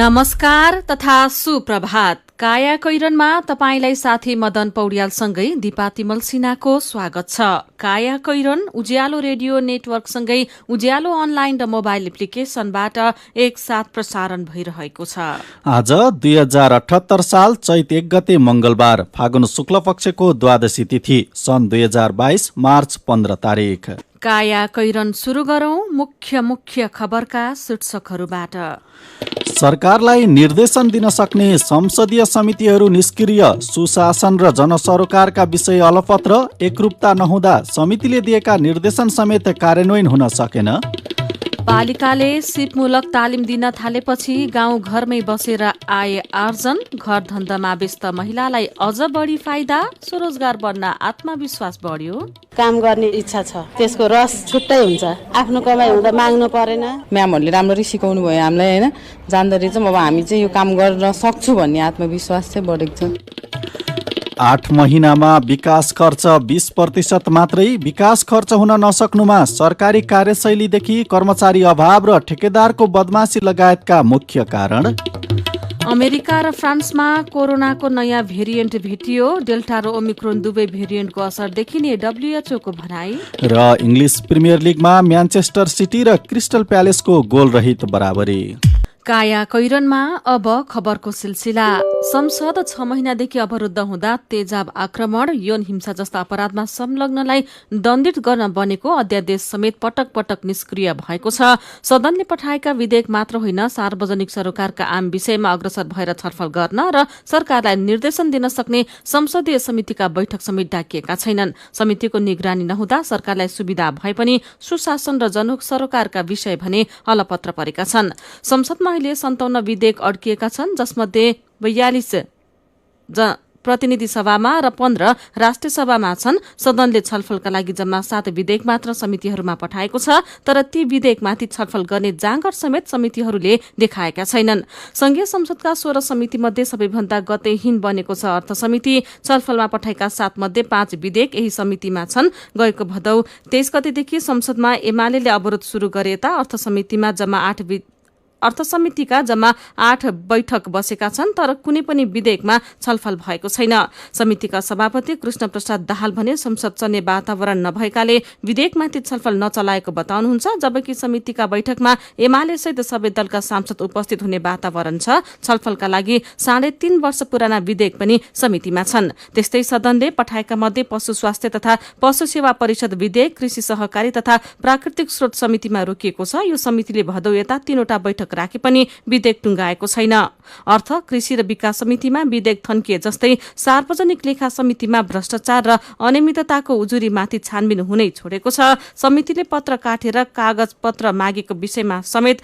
नमस्कार तथा सुप्रभात। काया कैरनमा तपाईंलाई साथी मदन पौड्यालसँगै दिपा तिमल सिन्हाको स्वागत छ। काया कैरन उज्यालो रेडियो नेटवर्कसँगै उज्यालो अनलाइन र मोबाइल एप्लिकेशनबाट एकसाथ प्रसारण भइरहेको छ। आज 2078 साल चैत 1 गते मंगलबार, फागुन शुक्ल पक्षको द्वादशी तिथि, सन् 2022 मार्च 15 तारिक। काया कैरन सुरु गरौं मुख्य खबरका शीर्षकहरूबाट। सरकारलाई निर्देशन दिन सक्ने संसदीय समितिहरू निष्क्रिय, सुशासन र जनसरोकारका विषय अलपत्र, एकरूपता नहुँदा समितिले दिएका निर्देशन समेत कार्यान्वयन हुन सकेन। पालिकाले सिपमूलक तालिम दिन थालेपछि गाउँ घरमै बसेर आय आर्जन, घर धन्दामा व्यस्त महिलालाई अझ बढी फाइदा, स्वरोजगार बन्न आत्मविश्वास बढ्यो। काम गर्ने इच्छा छ, त्यसको रस छुट्टै हुन्छ। आफ्नो कमाइ हुँदा माग्नु परेन। म्यामहरूले राम्ररी सिकाउनु भयो हामीलाई, होइन, जान्दाखेरि चाहिँ अब हामी चाहिँ यो काम गर्न सक्छु भन्ने आत्मविश्वास चाहिँ बढेको छ। 8 महिनामा विकास खर्च 20% मात्रै। विकास खर्च हुन नसक्नुमा सरकारी कार्यशैलीदेखि कर्मचारी अभाव र ठेकेदारको बदमासी लगायतका मुख्य कारण। अमेरिका र फ्रान्समा कोरोनाको नयाँ भेरिएन्ट भेटियो। डेल्टा र ओमिक्रोन दुवै भेरिएन्टको असर देखिने WHO को भनाई। र इङ्ग्लिस प्रिमियर लिगमा म्यान्चेस्टर सिटी र क्रिस्टल प्यालेसको गोल रहित बराबरी। काया कैरनमा अब खबरको सिलसिला। संसद 6 महिनादेखि अवरुद्ध हुँदा तेजाब आक्रमण, यौन हिंसा जस्ता अपराधमा संलग्नलाई दण्डित गर्न बनेको अध्यादेश समेत पटक पटक निष्क्रिय भएको छ। सदनले पठाएका विधेयक मात्र होइन, सार्वजनिक सरोकारका आम विषयमा अग्रसर भएर छलफल गर्न र सरकारलाई निर्देशन दिन सक्ने संसदीय समितिका बैठक समेत डाकिएका छैनन्। समितिको निगरानी नहुँदा सरकारलाई सुविधा भए पनि सुशासन र जनसरोकारका विषय भने अलपत्र परेका छन्। संसदमा अहिले 57 विधेयक अड्किएका छन्, जसमध्ये 42 प्रतिनिधि सभामा र 15 राष्ट्रिय सभामा छन्। सदनले छलफलका लागि जम्मा 7 विधेयक मात्र समितिहरूमा पठाएको छ, तर ती विधेयकमाथि छलफल गर्ने जाँगर समेत समितिहरूले देखाएका छैनन्। संघीय संसदका 16 समिति मध्ये सबैभन्दा गतिहीन बनेको छ अर्थ समिति। छलफलमा पठाएका 7 मध्ये 5 विधेयक यही समितिमा छन्। गएको भदौ 23 गतेदेखि संसदमा एमालेले अवरोध शुरू गरे यता अर्थ समितिका जम्मा 8 बैठक बसेका छन्, तर कुनै पनि विधेयकमा छलफल भएको छैन। समितिका सभापति कृष्ण प्रसाद दाहाल भने संसद चल्ने वातावरण नभएकाले विधेयकमाथि छलफल नचलाएको बताउनुहुन्छ, जबकि समितिका बैठकमा एमाले सहित सबै दलका सांसद उपस्थित हुने वातावरण छ। छलफलका लागि 3.5 वर्ष पुराना विधेयक पनि समितिमा छन्। त्यस्तै सदनले पठाएका मध्ये पशु स्वास्थ्य तथा पशु सेवा परिषद विधेयक, कृषि सहकारी तथा प्राकृतिक स्रोत समितिमा रोकिएको छ। यो समितिले भदौ यता 3वटा बैठक राखे पनि विधेयक टुङ्गाएको छैन। अर्थ, कृषि र विकास समितिमा विधेयक थन्किए जस्तै सार्वजनिक लेखा समितिमा भ्रष्टाचार र अनियमितताको उजुरीमाथि छानबिन हुनै छोडेको छ। समितिले पत्र काटेर कागज पत्र मागेको विषयमा समेत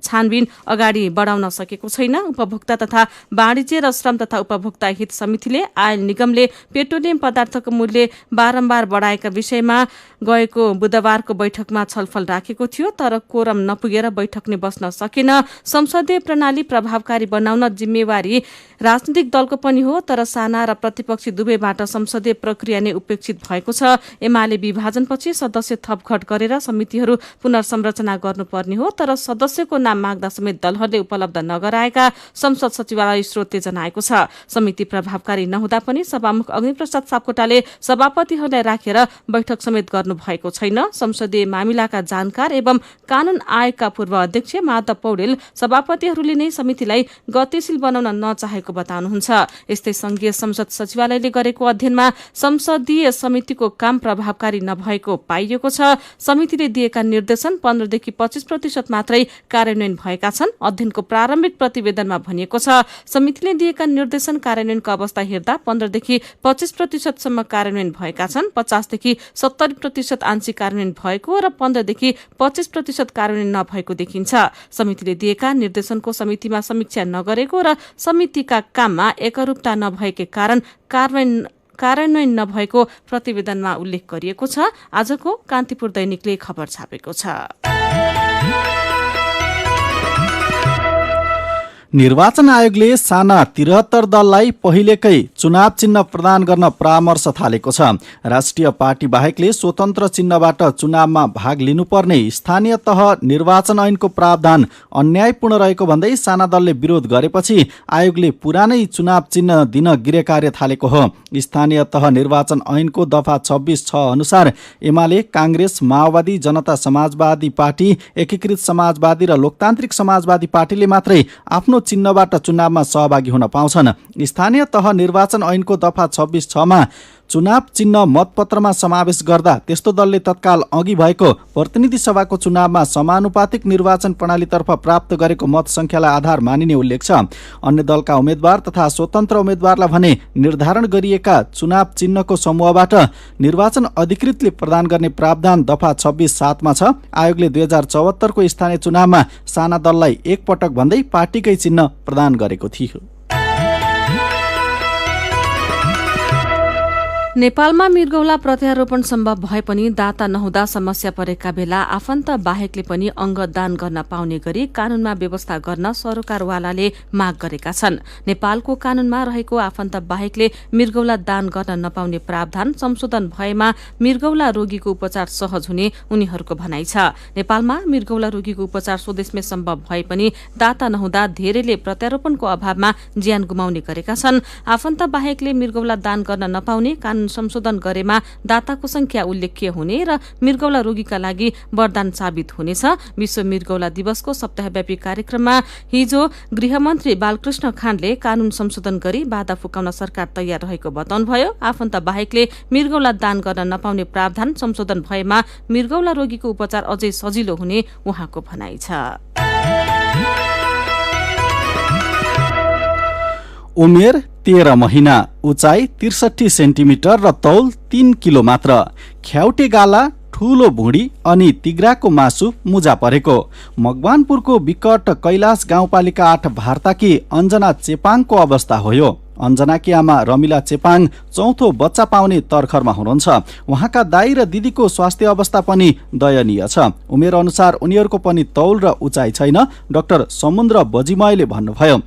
छानबिन अगाडि बढाउन सकेको छैन। उपभोक्ता तथा वाणिज्य र श्रम तथा उपभोक्ता हित समितिले आयल निगमले पेट्रोलियम पदार्थको मूल्य बारम्बार बढाएका विषयमा गएको बुधबारको बैठकमा छलफल राखेको थियो, तर कोरम नपुगेर बैठक नै बस्न सकेन। संसदीय प्रणाली प्रभावकारी बनाउन जिम्मेवारी राजनीतिक दलको पनि हो, तर साना र प्रतिपक्षी दुवैबाट संसदीय प्रक्रिया नै उपेक्षित भएको छ। एमाले विभाजनपछि सदस्य थपघट गरेर समितिहरू पुनर्संरचना गर्नुपर्ने हो, तर सदस्यको नाम माग्दा समेत दलहरूले उपलब्ध नगराएका संसद सचिवालय स्रोतले जनाएको छ। समिति प्रभावकारी नहुँदा पनि सभामुख अग्निप्रसाद सापकोटाले सभापतिहरूलाई राखेर बैठक समेत गर्नु भएको छैन। संसदीय मामिलाका जानकार एवं कानून आयोगका पूर्व अध्यक्ष माधव पौडेल सभापतिहरूले नै समितिलाई गतिशील बनाउन नचाहेको बताउनुहुन्छ। यस्तै संघीय संसद सचिवालयले गरेको अध्ययनमा संसदीय समितिको काम प्रभावकारी नभएको पाइएको छ। समितिले दिएका निर्देशन 15 देखि 25% मात्रै कार्यान्वयन भएका छन्। अध्ययनको प्रारम्भिक प्रतिवेदनमा भनिएको छ, समितिले दिएका निर्देशन कार्यान्वयनको अवस्था हेर्दा 15 देखि 25% सम्म कार्यान्वयन भएका छन्। 50 देखि 70% आंशिक कार्यान्वयन भएको र 15 देखि 25% कार्यान्वयन नभएको देखिन्छ। समितिले दिएका निर्देशनको समितिमा समीक्षा नगरेको र समितिका काममा एकरूपता नभएकै कारण कार्यान्वयन नभएको प्रतिवेदनमा उल्लेख गरिएको छ। आजको कान्तिपुर दैनिकले खबर छापेको छ। निर्वाचन आयोगले साना 73 दललाई पहिलेकै चुनाव चिन्ह प्रदान गर्न परामर्श थालेको छ। राष्ट्रिय पार्टी बाहेकले स्वतन्त्र चिन्हबाट चुनावमा भाग लिनुपर्ने स्थानीय तह निर्वाचन ऐनको प्रावधान अन्यायपूर्ण रहेको भन्दै साना दलले विरोध गरेपछि आयोगले पुरानै चुनाव चिन्ह दिन गृह कार्य थालेको हो। स्थानीय तह निर्वाचन ऐनको दफा 26(6) अनुसार एमाले, कांग्रेस, माओवादी, जनता समाजवादी पार्टी, एकीकृत समाजवादी र लोकतान्त्रिक समाजवादी पार्टीले मात्रै आफ्नो चिन्हबाट चुनावमा सहभागी हुन पाउँछन्। स्थानीय तह निर्वाचन ऐनको दफा 26(6) मा चुनाव चिन्ह मतपत्रमा समावेश गर्दा त्यस्तो दलले तत्काल अघि भएको प्रतिनिधि सभाको चुनावमा समानुपातिक निर्वाचन प्रणालीतर्फ प्राप्त गरेको मत संख्यालाई आधार मानिने उल्लेख छ। अन्य दलका उम्मेद्वार तथा स्वतन्त्र उम्मेद्वारलाई भने निर्धारण गरिएका चुनाव चिन्हको समूहबाट निर्वाचन अधिकृतले प्रदान गर्ने प्रावधान दफा 26(7) मा छ। आयोगले 2074 को स्थानीय चुनावमा साना दललाई एक पटक भन्दै पार्टीकै चिन्ह प्रदान गरेको थियो। नेपालमा मृगौला प्रत्यारोपण सम्भव भए पनि दाता नहुँदा समस्या परेका बेला आफन्त बाहेकले पनि अंग दान गर्न पाउने गरी कानूनमा व्यवस्था गर्न सरोकारवालाले माग गरेका छन्। नेपालको कानूनमा रहेको आफन्त बाहेकले मृगौला दान गर्न नपाउने प्रावधान संशोधन भएमा मृगौला रोगीको उपचार सहज हुने उनीहरूको भनाइ छ। नेपालमा मृगौला रोगीको उपचार स्वदेशमै सम्भव भए पनि दाता नहुँदा धेरैले प्रत्यारोपणको अभावमा ज्यान गुमाउने गरेका छन्। आफन्त बाहेकले मृगौला दान गर्न नपाउने संशोधन गरेमा दाताको संख्या उल्लेख्य हुने र मृगौला रोगीका लागि वरदान साबित हुनेछ। विश्व मृगौला दिवसको सप्ताहव्यापी कार्यक्रममा हिजो गृहमन्त्री बालकृष्ण खाँडले कानून संशोधन गरी बाधा फुकाउन सरकार तयार रहेको बताउनुभयो। आफन्त बाहेकले मृगौला दान गर्न नपाउने प्रावधान संशोधन भएमा मृगौला रोगीको उपचार अझै सजिलो हुने उहाँको भनाइ छ। उमेर 13 महिना, उचाइ 63 सेन्टिमिटर र तौल 3 किलो मात्र, ख्याउटे गाला, ठूलो भुँडी अनि तिग्राको मासु मुजा परेको मकवानपुरको विकट कैलाश गाउँपालिका 8 भारताकी अञ्जना चेपाङको अवस्था हो यो। अञ्जनाकी आमा रमिला चेपाङ चौथो बच्चा पाउने तर्खरमा हुनुहुन्छ। उहाँका दाई र दिदीको स्वास्थ्य अवस्था पनि दयनीय छ। उमेर अनुसार उनीहरूको पनि तौल र उचाइ छैन, डाक्टर समुद्र बजिमयले भन्नुभयो।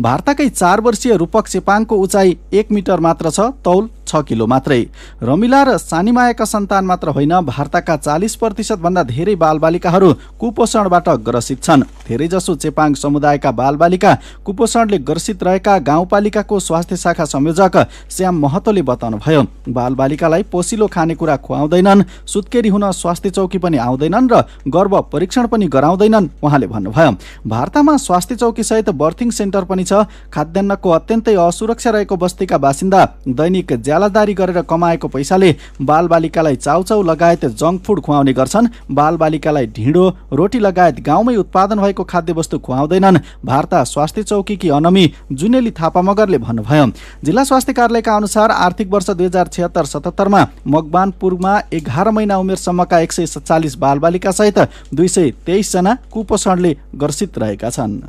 भारतकै 4 वर्षीय रूपक चेपाङको उचाइ 1 मिटर मात्र छ, तौल 6 किलो मात्रै। रमिला र सानीमायाका सन्तान मात्र होइन, भारतका 40% भन्दा धेरै बालबालिकाहरू कुपोषणबाट ग्रसित छन्। धेरैजसो चेपाङ समुदायका बालबालिका कुपोषणले ग्रसित रहेका गाउँपालिकाको स्वास्थ्य शाखा संयोजक श्याम महतोले बताउनुभयो। बालबालिकालाई पोसिलो खानेकुरा खुवाउँदैनन्, सुत्केरी हुन स्वास्थ्य चौकी पनि आउँदैनन् र गर्भ परीक्षण पनि गराउँदैनन् उहाँले भन्नुभयो। भारतमा स्वास्थ्य चौकी सहित बर्थिङ सेन्टर पनि छ। खाद्यान्नको अत्यन्तै असुरक्षा रहेको बस्तीका बासिन्दा दैनिक ज्यालादारी गरेर कमाएको पैसाले बालबालिकालाई चाउचाउ लगायत जङ्क फुड खुवाउने गर्छन्। बालबालिकालाई ढिँडो, रोटी लगायत गाउँमै उत्पादन भएको खाद्यवस्तु खुवाउँदैनन्। भारत स्वास्थ्य चौकीकी अनमी जुनेली थापा मगरले भन्नुभयो। जिल्ला स्वास्थ्य कार्यालयका अनुसार आर्थिक वर्ष 2076-77 मा मकवानपुरमा 11 महिना उमेरसम्मका 147 बालबालिका सहित 223 जना कुपोषणले ग्रसित रहेका छन्।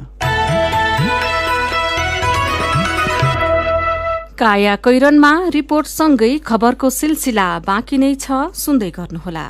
काया कैरनमा रिपोर्टसँगै खबरको सिलसिला बाँकी नै छ, सुन्दै गर्नुहोला।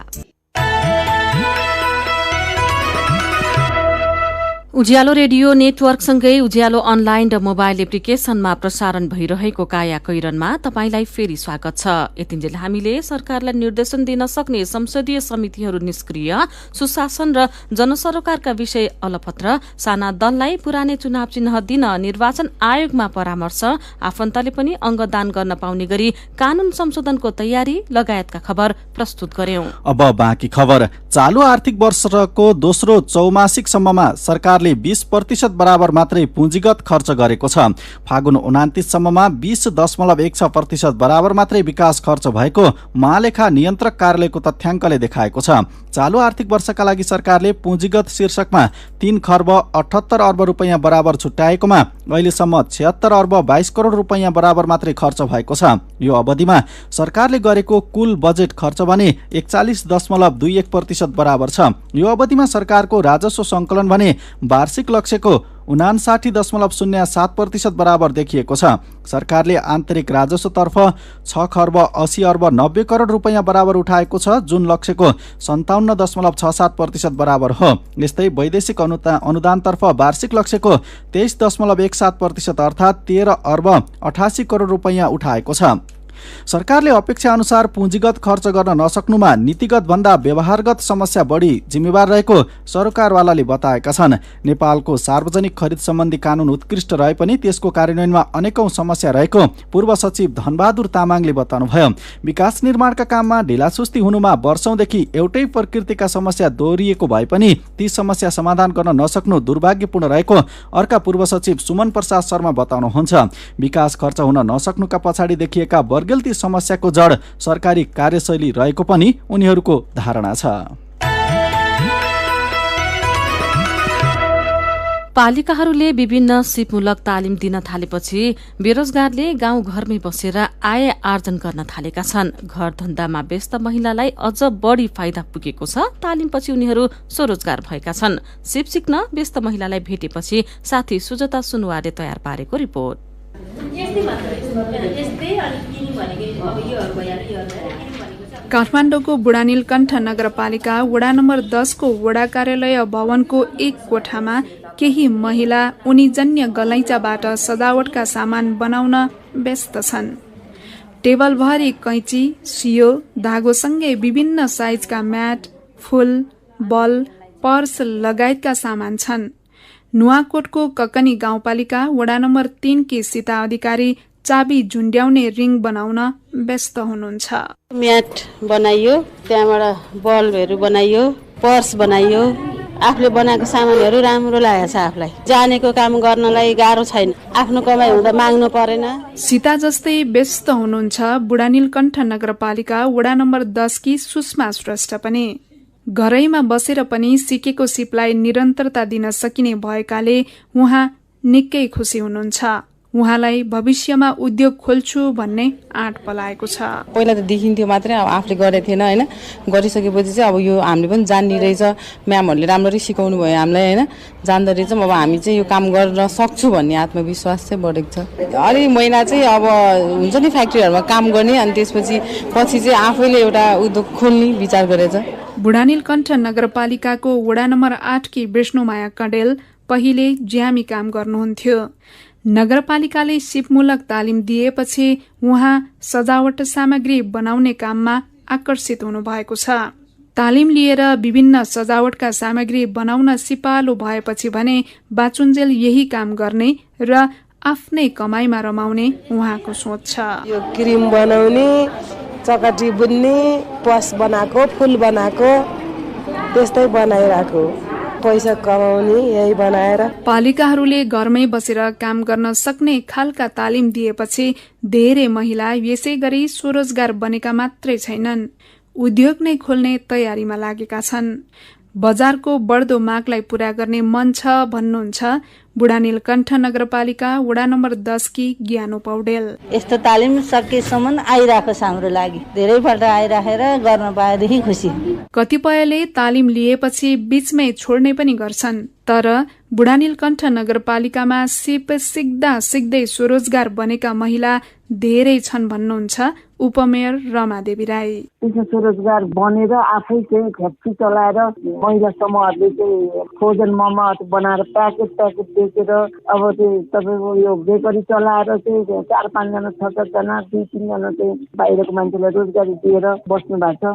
उज्यालो रेडियो नेटवर्कसँगै उज्यालो अनलाइन र मोबाइल एप्लिकेशनमा प्रसारण भइरहेको काया कैरनमा तपाईंलाई फेरि स्वागत छ। यतिन्जेल हामीले सरकारलाई निर्देशन दिन सक्ने संसदीय समितिहरू निष्क्रिय, सुशासन र जनसरोकारका विषय अलपत्र, साना दललाई पुरानै चुनाव चिन्ह दिन निर्वाचन आयोगमा परामर्श, आफन्तले पनि अंगदान गर्न पाउने गरी कानून संशोधनको तयारी लगायतका खबर प्रस्तुत गर्यौं। अब बाँकी खबर। चालू आर्थिक वर्षको दोस्रो चौमासिकसम्ममा सरकारले 20% बराबर मात्रै पुँजीगत खर्च गरेको छ। फागुन 29 सम्ममा 20.16% बराबर मात्रै विकास खर्च भएको महालेखा नियन्त्रक कार्यालयको तथ्याङ्कले देखाएको छ। चालू आर्थिक वर्षका लागि सरकारले पुँजीगत शीर्षकमा 3 खर्ब 78 अर्ब रुपैयाँ बराबर छुट्याएकोमा अहिलेसम्म 76 अर्ब 22 करोड रुपैयाँ बराबर मात्रै खर्च भएको छ। यो अवधिमा सरकारले गरेको कुल बजेट खर्च भने 41.21% बराबर छ। यो अवधिमा सरकारको राजस्व सङ्कलन भने वार्षिक लक्ष्यको 59.07% बराबर देखिएको छ। सरकारले आन्तरिक राजस्वतर्फ 6 खर्ब 80 अर्ब 90 करोड रुपैयाँ बराबर उठाएको छ, जुन लक्ष्यको 57.67% बराबर हो। यस्तै वैदेशिक अनुदानतर्फ वार्षिक लक्ष्यको 23.17% अर्थात् 13 अर्ब 88 करोड रुपैयाँ उठाएको छ। सरकारले अपेक्षा अनुसार पुँजीगत खर्च गर्न नसक्नुमा नीतिगत भन्दा व्यवहारगत समस्या बढी जिम्मेवार रहेको सरोकारवालाले बताएका छन्। नेपालको सार्वजनिक खरिद सम्बन्धी कानून उत्कृष्ट रहे पनि त्यसको कार्यान्वयनमा अनेकौं समस्या रहेको पूर्व सचिव धनबहादुर तामाङले बताउनुभयो। विकास निर्माणका काममा ढिलासुस्ती हुनुमा वर्षौंदेखि एउटै प्रकृतिका समस्या दोहोरिएको भए पनि ती समस्या समाधान गर्न नसक्नु दुर्भाग्यपूर्ण रहेको अर्का पूर्व सचिव सुमन प्रसाद शर्मा बताउनुहुन्छ। विकास खर्च हुन नसक्नुका पछाडि देखिएका वर्गेल्ती समस्याको जड सरकारी कार्यशैली रहेको पनि उनीहरूको धारणा छ। पालिकाहरूले विभिन्न सिपमूलक तालिम दिन थालेपछि बेरोजगारले गाउँघरमै बसेर आय आर्जन गर्न थालेका छन्। घर धन्दामा व्यस्त महिलालाई अझ बढी फाइदा पुगेको छ। तालिमपछि उनीहरू स्वरोजगार भएका छन्। सिप सिक्न व्यस्त महिलालाई भेटेपछि साथी सुजता सुनुवारले तयार पारेको रिपोर्ट। काठमाडौँको बुढानीलकण्ठ नगरपालिका वडा नम्बर 10 को वडा कार्यालय भवनको एक कोठामा केही महिला उनीजन्य गलैँचाबाट सजावटका सामान बनाउन व्यस्त छन्। टेबलभरि कैँची, सियो, धागोसँगै विभिन्न साइजका म्याट, फूल, बल, पर्स लगायतका सामान छन्। नुवाकोटको ककनी गाउँपालिका वडा नम्बर 3 की सीता अधिकारी चाबी झुन्ड्याउने रिङ बनाउन व्यस्त हुनुहुन्छ। म्याट बनाइयो, त्यहाँबाट बल्बहरू बनाइयो, पर्स बनाइयो। आफूले बनाएको सामानहरू राम्रो लागेको छ। आफूलाई जानेको काम गर्नलाई गाह्रो छैन। आफ्नो कमाइ हुँदा माग्नु परेन। सीता जस्तै व्यस्त हुनुहुन्छ बुढानीलकण्ठ नगरपालिका वडा नम्बर 10 की सुषमा श्रेष्ठ पनि। घरैमा बसेर पनि सिकेको सिपलाई निरन्तरता दिन सकिने भएकाले उहाँ निकै खुसी हुनुहुन्छ। उहाँलाई भविष्यमा उद्योग खोल्छु भन्ने आँट पलाएको छ। पहिला त देखिन्थ्यो मात्रै, अब आफूले गरेको थिएन होइन। गरिसकेपछि चाहिँ अब यो हामीले पनि जान्ने रहेछ, म्यामहरूले राम्ररी सिकाउनु भयो हामीलाई होइन। जान्दो रहेछ, अब हामी चाहिँ यो काम गर्न सक्छु भन्ने आत्मविश्वास चाहिँ बढेको छ। अलि महिना चाहिँ अब हुन्छ नि फ्याक्ट्रीहरूमा काम गर्ने, अनि त्यसपछि पछि चाहिँ आफैले एउटा उद्योग खोल्ने विचार गरेछ। बुढानीलकण्ठ नगरपालिकाको वडा नम्बर 8 की विष्णुमाया कडेल पहिले ज्यामी काम गर्नुहुन्थ्यो। नगरपालिकाले सिपमूलक तालिम दिएपछि उहाँ सजावट सामग्री बनाउने काममा आकर्षित हुनुभएको छ। तालिम लिएर विभिन्न सजावटका सामग्री बनाउन सिपालु भएपछि भने बाचुन्जेल यही काम गर्ने र आफ्नै कमाईमा रमाउने उहाँको सोच छ। यो क्रिम बनाउने, चकटी बुन्ने, पर्स बनाएको, फूल बनाएको, त्यस्तै बनाइरहेको, पैसा कमाउने यही बनाएर। पालिकाहरूले घरमै बसेर काम गर्न सक्ने खालका तालिम दिएपछि धेरै महिला यसै गरी स्वरोजगार बनेका मात्रै छैनन्, उद्योग नै खोल्ने तयारीमा लागेका छन्। बजारको बढ्दो मागलाई पूरा गर्ने मन छ भन्नुहुन्छ बुढानीलकण्ठ नगरपालिका वडा नम्बर 10 की ज्ञानो पौडेल। यस्तो तालिम सकेसम्म आइरहेको छ हाम्रो लागि। धेरैपल्ट आइराखेर गर्न पाएदेखि खुसी। कतिपयले तालिम लिएपछि बीचमै छोड्ने पनि गर्छन्, तर बुढानीलकण्ठ नगरपालिकामा सिप सिक्दा सिक्दै स्वरोजगार बनेका महिला धेरै छन् भन्नुहुन्छ उपमेयर रमा देवी राई। स्वरोजगार बनेर आफै चाहिँ फ्याक्ट्री चलाएर महिला समूहहरूले चाहिँ फ्रोजन मोमो बनाएर प्याकेट बेचेर अब चाहिँ तपाईँको यो बेकरी चलाएर चाहिँ 4-5 जना 6-7 जना 2-3 जना चाहिँ बाहिरको मान्छेलाई रोजगारी दिएर बस्नु भएको छ।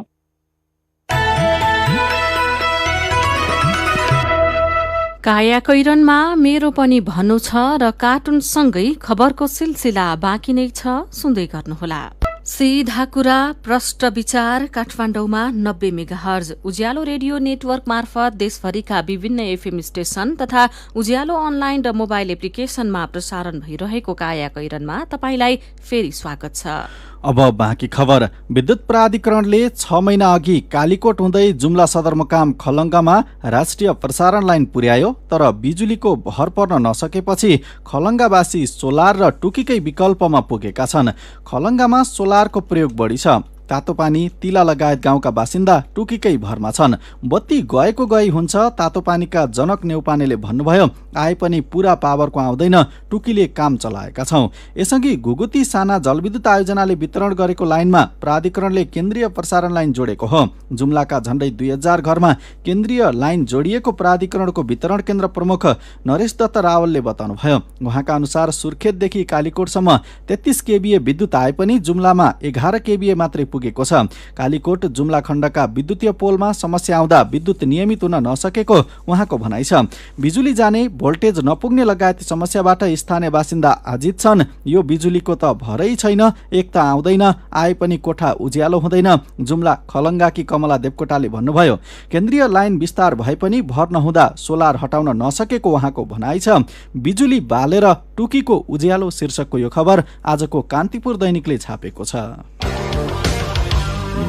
काया कैरनमा मेरो पनि भन्नु छ र कार्टुनसँगै खबरको सिलसिला बाँकी नै छ, सुन्दै गर्नुहोला। सीधा कुरा प्रष्ट विचार काठमाडौँमा 90 मेगाहर्ज उज्यालो रेडियो नेटवर्क मार्फत देशभरिका विभिन्न एफएम स्टेशन तथा उज्यालो अनलाइन र मोबाइल एप्लिकेशनमा प्रसारण भइरहेको काया कैरनमा तपाईंलाई फेरि स्वागत छ। अब बाँकी खबर। विद्युत प्राधिकरणले 6 महिना अघि कालीकोट हुँदै जुम्ला सदरमुकाम खलङ्गामा राष्ट्रिय प्रसारण लाइन पुर्यायो, तर बिजुलीको भर पर्न नसकेपछि खलङ्गावासी सोलर र टुकीकै विकल्पमा पुगेका छन्। खलङ्गामा सोलरको प्रयोग बढी छ, तातोपानी, तिला लगायत गाउँका बासिन्दा टुकीकै भरमा छन्। बत्ती गएको गई हुन्छ। तातोपानीका जनक नेउपानेले भन्नुभयो, आए पनि पूरा पावरको आउँदैन, टुकीले काम चलाएका छौं। यसअघि घुगुती साना जलविद्युत आयोजनाले वितरण गरेको लाइनमा प्राधिकरणले केन्द्रीय प्रसारण लाइन जोडेको हो। जुम्लाका झण्डै 2000 घरमा केन्द्रीय लाइन जोडिएको प्राधिकरणको वितरण केन्द्र प्रमुख नरेश दत्त रावलले बताउनुभयो। उहाँका अनुसार सुर्खेतदेखि कालीकोटसम्म 33 केभीए विद्युत आए पनि जुम्लामा 11 केभीए मात्रै पुगेको छ। कालीकोट जुम्ला खण्डका विद्युतीय पोलमा समस्या आउँदा विद्युत नियमित हुन नसकेको उहाँको भनाइ छ। बिजुली जाने, भोल्टेज नपुग्ने लगायत समस्याबाट स्थानीय बासिन्दा आजित छन्। यो बिजुलीको त भरै छैन, एक त आउँदैन, आए पनि कोठा उज्यालो हुँदैन। जुम्ला खलङ्गाकी कमला देवकोटाले भन्नुभयो, केन्द्रीय लाइन विस्तार भए पनि भर नहुँदा सोलर हटाउन नसकेको उहाँको भनाइ छ। बिजुली बालेर टुकीको उज्यालो शीर्षकको यो खबर आजको कान्तिपुर दैनिकले छापेको छ।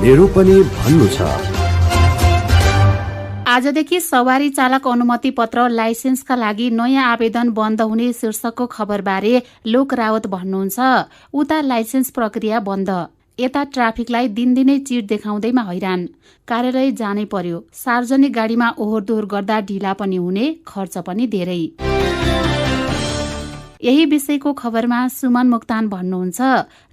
मेरो पनि भन्नु छ। आजदेखि सवारी चालक अनुमति पत्र लाइसेन्सका लागि नयाँ आवेदन बन्द हुने शीर्षकको खबरबारे लोक रावत भन्नुहुन्छ, उता लाइसेन्स प्रक्रिया बन्द, यता ट्राफिकलाई दिनदिनै चिट देखाउँदैमा हैरान। कार्यालय जानै पर्यो, सार्वजनिक गाडीमा ओहोर दोहोर गर्दा ढिला पनि हुने, खर्च पनि धेरै। यही विषयको खबरमा सुमन मोक्तान भन्नुहुन्छ,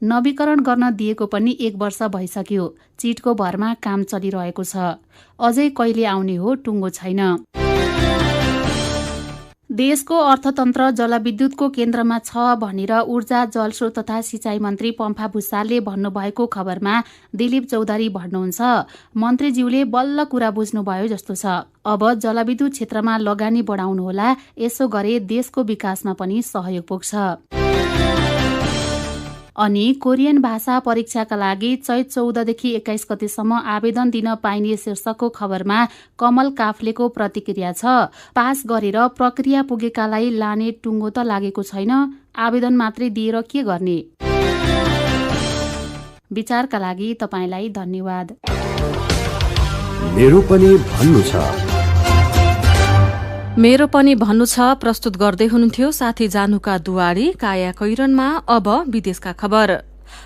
नवीकरण गर्न दिएको पनि 1 वर्ष भइसक्यो, चिटको भरमा काम चलिरहेको छ, अझै कहिले आउने हो टुङ्गो छैन। देशको अर्थतन्त्र जलविद्युतको केन्द्रमा छ भनेर ऊर्जा, जलस्रोत तथा सिँचाइ मन्त्री पम्फा भुसालले भन्नुभएको खबरमा दिलीप चौधरी भन्नुहुन्छ, मन्त्रीज्यूले बल्ल कुरा बुझ्नुभयो जस्तो छ। अब जलविद्युत क्षेत्रमा लगानी बढाउनुहोला, यसो गरे देशको विकासमा पनि सहयोग पुग्छ। अनि कोरियन भाषा परीक्षाका लागि चैत 14 देखि 21 गतेसम्म आवेदन दिन पाइने शीर्षकको खबरमा कमल काफ्लेको प्रतिक्रिया छ। पास गरेर प्रक्रिया पुगेकालाई लाने टुङ्गो त लागेको छैन, आवेदन मात्रै दिएर के गर्ने। विचारका लागि तपाईलाई धन्यवाद। मेरो पनि भन्नु छ। मेरो पनि भन्नु छ प्रस्तुत गर्दै हुनुहुन्थ्यो साथी जानुका दुवाडी, काया कैरनमा। अब विदेशका खबर।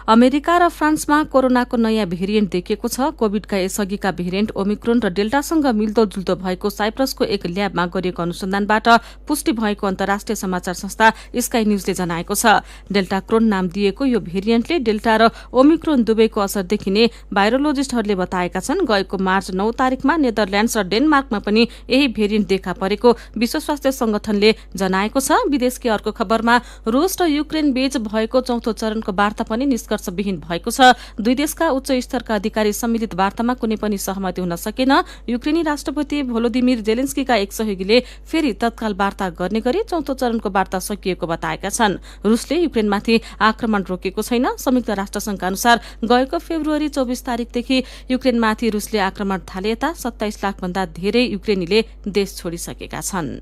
अमेरिका र फ्रान्समा कोरोनाको नयाँ भेरिएन्ट देखिएको छ। कोविडका यसअघिका भेरिएन्ट ओमिक्रोन र डेल्टासँग मिल्दोजुल्दो भएको साइप्रसको एक ल्याबमा गरिएको अनुसन्धानबाट पुष्टि भएको अन्तर्राष्ट्रिय समाचार संस्था स्काई न्यूजले जनाएको छ। डेल्टा क्रोन नाम दिएको यो भेरिएन्टले डेल्टा र ओमिक्रोन दुवैको असर देखिने भाइरोलोजिस्टहरूले बताएका छन्। गएको मार्च 9 तारिकमा नेदरल्याण्ड्स र डेनमार्कमा पनि यही भेरिएन्ट देखा परेको विश्व स्वास्थ्य संगठनले जनाएको छ। विदेशकै अर्को खबरमा रूस र युक्रेन बीच भएको चौथो चरणको वार्ता पनि निष्कर्षविहीन भएको छ। दुई देशका उच्च स्तरका अधिकारी सम्मिलित वार्तामा कुनै पनि सहमति हुन सकेन। युक्रेनी राष्ट्रपति भोलोदिमिर जेलेन्स्कीका एक सहयोगीले फेरि तत्काल वार्ता गर्ने गरी चौथो चरणको वार्ता सकिएको बताएका छन्। रूसले युक्रेनमाथि आक्रमण रोकेको छैन। संयुक्त राष्ट्रसंघका अनुसार गएको फेब्रुअरी 24 तारिकदेखि युक्रेनमाथि रूसले आक्रमण थाले यता 27 लाख भन्दा धेरै युक्रेनीले देश छोडिसकेका छन्।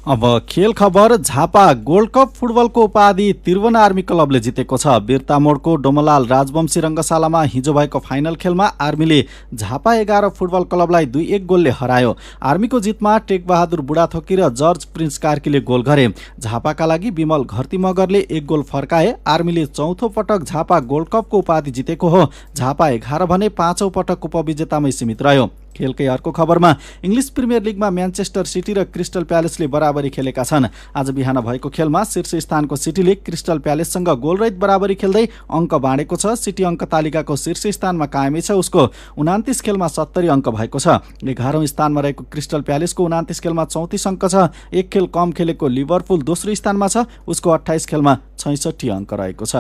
अब खेल खबर। झापा गोल्ड कप फुटबलको उपाधि त्रिभुवन आर्मी क्लबले जितेको छ। बिर्तामोडको डोमलाल राजवंशी रंगशालामा हिजो भएको फाइनल खेलमा आर्मीले झापा 11 फुटबल क्लबलाई 2-1 गोलले हरायो। आर्मीको जितमा टेकबहादुर बुढाथोकी र जर्ज प्रिन्स कार्कीले गोल गरे। झापाका लागि विमल घरती मगरले 1 गोल फर्काए। आर्मीले चौथो पटक झापा गोल्ड कपको उपाधि जितेको हो। झापा 11 भने 5औं पटक उपविजेतामै सीमित रह्यो। खेलकै अर्को खबरमा इङ्ग्लिस प्रिमियर लिगमा म्यान्चेस्टर सिटी र क्रिस्टल प्यालेसले बराबरी खेलेका छन्। आज बिहान भएको खेलमा शीर्ष स्थानको सिटीले क्रिस्टल प्यालेससँग गोलरहित बराबरी खेल्दै अङ्क बाँडेको छ। सिटी अङ्क तालिकाको शीर्ष स्थानमा कायमै छ। उसको 29 खेलमा 70 अङ्क भएको छ। 11औं स्थानमा रहेको क्रिस्टल प्यालेसको 29 खेलमा 34 अङ्क छ। एक खेल कम खेलेको लिभरपुल दोस्रो स्थानमा छ। उसको 28 खेलमा 66 अङ्क रहेको छ।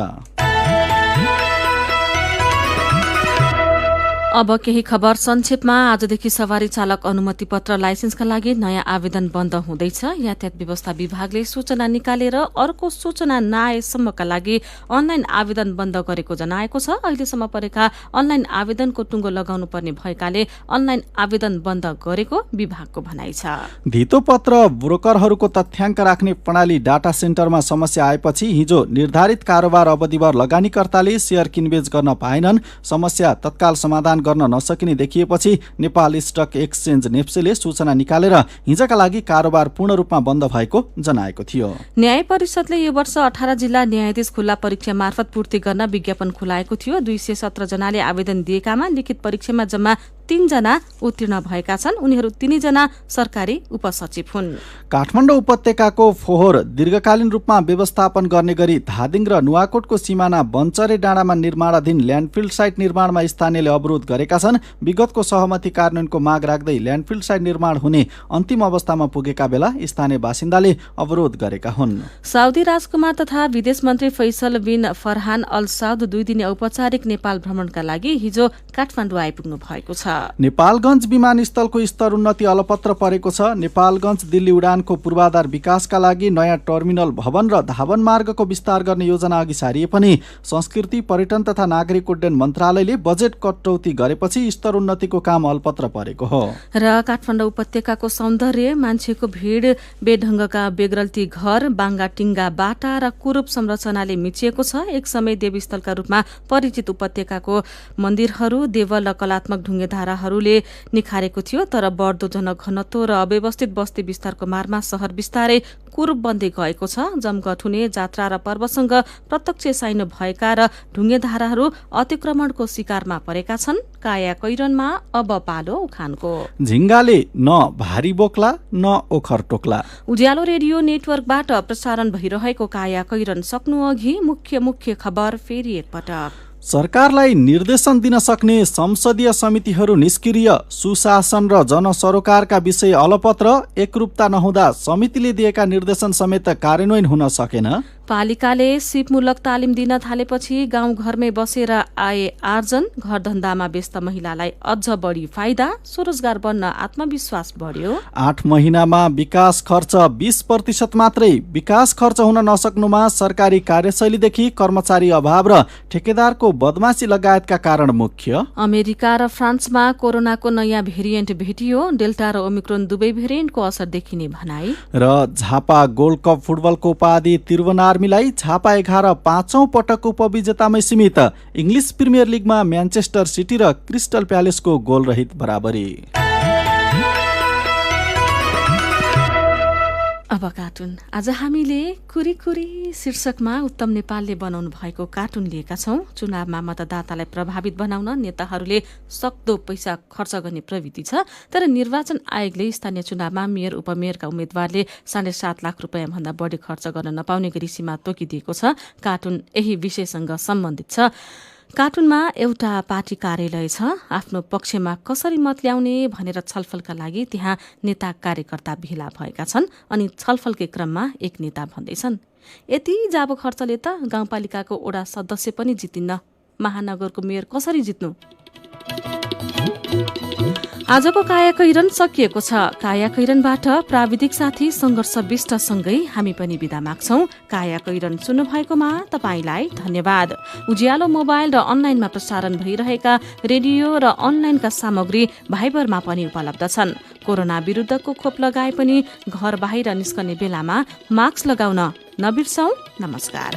अब केही खबर संक्षेपमा। आजदेखि सवारी चालक अनुमति पत्र लाइसेन्सका लागि नयाँ आवेदन बन्द हुँदैछ। यातायात व्यवस्था विभागले सूचना निकालेर अर्को सूचना नआएसम्मका लागि अनलाइन आवेदन बन्द गरेको जनाएको छ। अहिलेसम्म परेका अनलाइन आवेदनको टुङ्गो लगाउनु पर्ने भएकाले अनलाइन आवेदन बन्द गरेको विभागको भनाइ छ। धितोपत्र ब्रोकरहरूको तथ्याङ्क राख्ने प्रणाली डाटा सेन्टरमा समस्या आएपछि हिजो निर्धारित कारोबार अवधिभर लगानीकर्ताले शेयर किनबेच गर्न पाएनन्। समस्या तत्काल समाधान गर्न नसकिने देखिएपछि नेपाल स्टक एक्सचेन्ज नेप्सेले सूचना निकालेर हिजोका लागि कारोबार पूर्ण रूपमा बन्द भएको जनाएको थियो। न्याय परिषदले यो वर्ष 18 जिल्ला न्यायाधीश खुल्ला परीक्षा मार्फत पूर्ति गर्न विज्ञापन खुलाएको थियो। 217 जनाले आवेदन दिएकामा लिखित परीक्षामा जम्मा 3 जना उत्तीर्ण भएका छन्। उनीहरू 3 जना सरकारी उपसचिव हुन्। काठमाडौँ उपत्यकाको फोहोर दीर्घकालीन रूपमा व्यवस्थापन गर्ने गरी धादिङ र नुवाकोटको सिमाना बन्चरे डाँडामा निर्माणाधीन ल्यान्डफिल्ड साइट निर्माणमा स्थानीयले अवरोध गरेका छन्। विगतको सहमति कार्यान्वयनको माग राख्दै ल्यान्डफिल्ड साइट निर्माण हुने अन्तिम अवस्थामा पुगेका बेला स्थानीय बासिन्दाले अवरोध गरेका हुन्। साउदी राजकुमार तथा विदेश मन्त्री फैसल बिन फरहान अल साउद 2 दिने औपचारिक नेपाल भ्रमणका लागि हिजो काठमाडौँ आइपुग्नु भएको छ। नेपालगञ्ज विमानस्थलको स्तर उन्नति अलपत्र परेको छ। नेपालगञ्ज दिल्ली उडानको पूर्वाधार विकासका लागि नयाँ टर्मिनल भवन र धावन मार्गको विस्तार गर्ने योजना अघि सारिए पनि संस्कृति पर्यटन तथा नागरिक उड्डयन मन्त्रालयले बजेट कटौती गरेपछि स्तर उन्नतिको काम अलपत्र परेको हो। र काठमाडौँ उपत्यकाको सौन्दर्य, मान्छेको भिड, बेढङ्गका बेग्रल्ती घर, बाङ्गाटिङ्गा बाटा र कुरूप संरचनाले मिचिएको छ। एक समय देवीस्थलका रूपमा परिचित उपत्यकाको मन्दिरहरू, देवल र कलात्मक ढुङ्गेधाराहरूले निखारेको थियो। तर बढ्दो जनघनत्व र अव्यवस्थित बस्ती विस्तारको मारमा शहर बिस्तारै कुरूप बन्दै गएको छ। जमघट हुने जात्रा र पर्वसँग प्रत्यक्ष साइनो भएका र ढुङ्गेधाराहरू अतिक्रमणको शिकारमा परेका छन्। काया कैरनमा अब पालो उखानको। झिङ्गाले न भारी बोक्ला न ओखर टोक्ला। उज्यालो रेडियो नेटवर्कबाट प्रसारण भइरहेको काया कैरन सक्नु अघि मुख्य खबर फेरि एकपटक। सरकारलाई निर्देशन दिन सक्ने संसदीय समितिहरू निष्क्रिय, सुशासन र जनसरोकारका विषय अलपत्र, एकरूपता नहुँदा समितिले दिएका निर्देशन समेत कार्यान्वयन हुन सकेन। पालिकाले सिपमूलक तालिम दिन थालेपछि गाउँघरमै बसेर आय आर्जन, घरधन्दामा व्यस्त महिलालाई अझ बढी फाइदा, स्वरोजगार बन्न आत्मविश्वास बढ्यो। 8 महिनामा विकास खर्च 20% मात्रै। विकास खर्च हुन नसक्नुमा सरकारी कार्यशैलीदेखि कर्मचारी अभाव र ठेकेदारको बदमासी लगायतका कारण मुख्य। अमेरिका र फ्रान्समा कोरोनाको नयाँ भेरिएन्ट भेटियो। डेल्टा र ओमिक्रोन दुवै भेरिएन्टको असर देखिने भनाई। र झापा गोल्ड कप फुटबलको उपाधि आर्मीलाई झापा 11 5औं पटक उपविजेतामै सीमित। इङ्ग्लिस प्रिमियर लिगमा म्यान्चेस्टर सिटी र क्रिस्टल प्यालेसको गोलरहित बराबरी। अब कार्टुन। आज हामीले कुरी कुरी शीर्षकमा उत्तम नेपालले बनाउनु भएको कार्टुन लिएका छौं। चुनावमा मतदातालाई प्रभावित बनाउन नेताहरूले सक्दो पैसा खर्च गर्ने प्रवृत्ति छ। तर निर्वाचन आयोगले स्थानीय चुनावमा मेयर उपमेयरका उम्मेद्वारले 7.5 लाख रुपियाँ भन्दा बढी खर्च गर्न नपाउने गरी सीमा तोकिदिएको छ। कार्टुन यही विषयसँग सम्बन्धित छ। कार्टुनमा एउटा पार्टी कार्यालय छ। आफ्नो पक्षमा कसरी मत ल्याउने भनेर छलफलका लागि त्यहाँ नेता कार्यकर्ता भेला भएका छन्। अनि छलफलकै क्रममा एक नेता भन्दैछन्, यति जाबो खर्चले त गाउँपालिकाको वडा सदस्य पनि जितिन्न, महानगरको मेयर कसरी जित्नु? आजको काया कैरन सकिएको छ। काया कैरनबाट प्राविधिक साथी सङ्घर्ष विष्टसँगै हामी पनि बिदा माग्छौं। काया कैरन सुन्नु भएकोमा तपाईलाई धन्यवाद। उज्यालो मोबाइल र अनलाइनमा प्रसारण भइरहेका रेडियो र अनलाइनका सामग्री भाइबरमा पनि उपलब्ध छन्। कोरोना विरुद्धको खोप लगाए पनि घर बाहिर निस्कने बेलामा मास्क लगाउन नबिर्सौं। नमस्कार।